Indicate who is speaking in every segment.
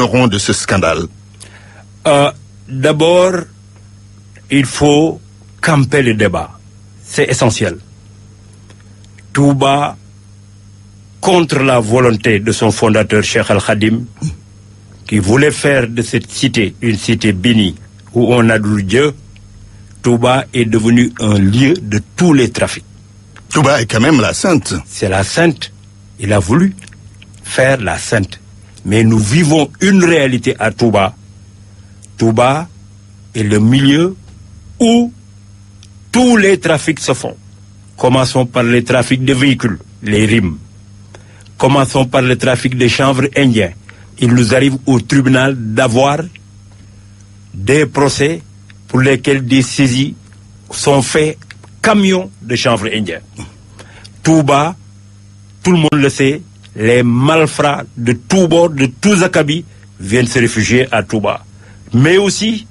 Speaker 1: vignerons de ce scandale?
Speaker 2: D'abord, il faut camper le débat. C'est essentiel. Touba, contre la volonté de son fondateur Cheikh Al-Khadim, qui voulait faire de cette cité une cité bénie où on adore Dieu, Touba est devenu un lieu de tous les trafics.
Speaker 1: Touba est quand même la sainte.
Speaker 2: C'est la sainte. Il a voulu faire la sainte. Mais nous vivons une réalité à Touba. Touba est le milieu où tous les trafics se font. Commençons par les trafics de véhicules, les rimes. Commençons par le trafic de chanvre indien. Il nous arrive au tribunal d'avoir des procès pour lesquels des saisies sont faits camions de chanvre indien. Touba, tout le monde le sait, les malfrats de tous bords, de tous acabits, viennent se réfugier à Touba. Mais aussi,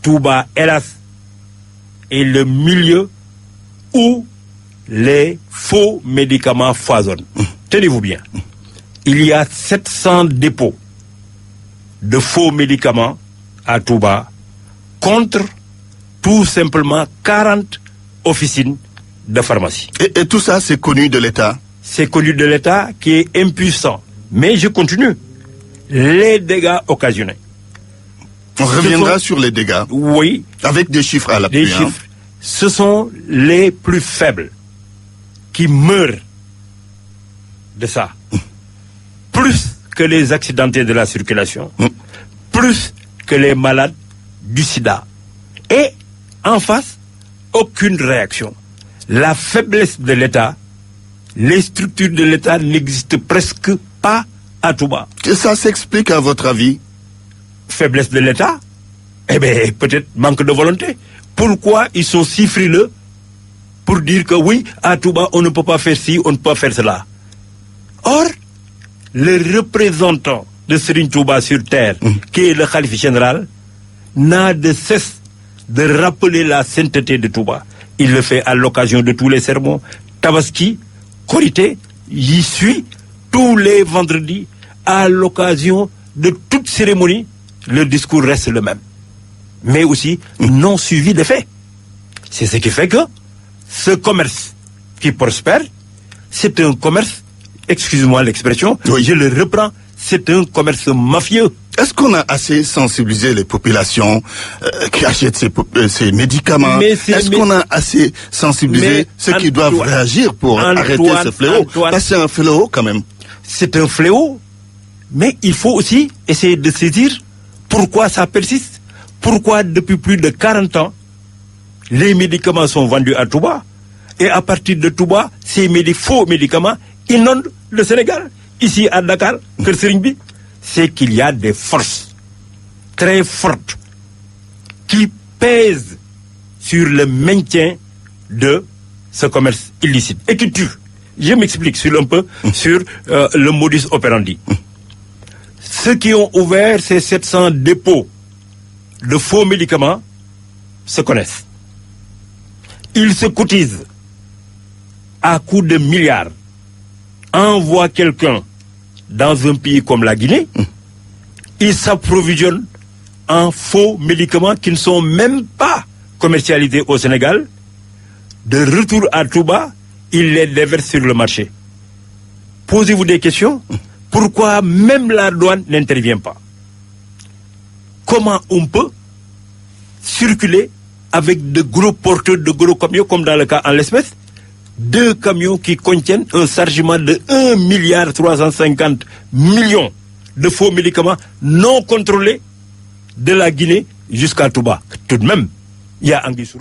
Speaker 2: Touba, hélas, est le milieu où les faux médicaments foisonnent. Tenez-vous bien, il y a 700 dépôts de faux médicaments à Touba contre tout simplement 40 officines de pharmacie.
Speaker 1: Et tout ça, c'est connu de l'État?
Speaker 2: C'est connu de l'État qui est impuissant. Mais je continue. Les dégâts occasionnés.
Speaker 1: On reviendra sur les dégâts.
Speaker 2: Oui.
Speaker 1: Avec des chiffres à l'appui.
Speaker 2: Des chiffres. Ce sont les plus faibles qui meurent de ça. Plus que les accidentés de la circulation. Plus que les malades du sida. Et en face, aucune réaction. La faiblesse de l'État, les structures de l'État n'existent presque pas à Touba.
Speaker 1: Que ça s'explique à votre avis?
Speaker 2: Faiblesse de l'État? Eh bien, peut-être manque de volonté. Pourquoi ils sont si frileux pour dire que oui, à Touba, on ne peut pas faire ci, on ne peut pas faire cela? Or, le représentant de Serigne Touba sur terre, qui est le khalife général, n'a de cesse de rappeler la sainteté de Touba. Il le fait à l'occasion de tous les sermons. Tabaski, Korité, y suit tous les vendredis, à l'occasion de toute cérémonie, le discours reste le même. Mais aussi non suivi de faits. C'est ce qui fait que ce commerce qui prospère, c'est un commerce, excusez-moi l'expression, je le reprends, c'est un commerce mafieux.
Speaker 1: Est-ce qu'on a assez sensibilisé les populations qui achètent ces médicaments? Est-ce qu'on a assez sensibilisé ceux qui doivent réagir pour arrêter ce fléau? Parce que c'est un fléau quand même.
Speaker 2: C'est un fléau, mais il faut aussi essayer de saisir pourquoi ça persiste. Pourquoi depuis plus de 40 ans, les médicaments sont vendus à Touba, et à partir de Touba, ces faux médicaments inondent le Sénégal. Ici à Dakar, Kër Serigne bi, c'est qu'il y a des forces très fortes qui pèsent sur le maintien de ce commerce illicite et qui tuent. Je m'explique un peu sur le modus operandi. Ceux qui ont ouvert ces 700 dépôts de faux médicaments se connaissent. Ils se cotisent à coups de milliards. Envoient quelqu'un dans un pays comme la Guinée, ils s'approvisionnent en faux médicaments qui ne sont même pas commercialisés au Sénégal. De retour à Touba, ils les déversent sur le marché. Posez-vous des questions. Pourquoi même la douane n'intervient pas? Comment on peut circuler avec de gros porteurs, de gros camions, comme dans le cas en l'espèce, 2 camions qui contiennent un chargement de 1,350 milliard de faux médicaments non contrôlés de la Guinée jusqu'à Touba? Tout de même, il y a anguille sous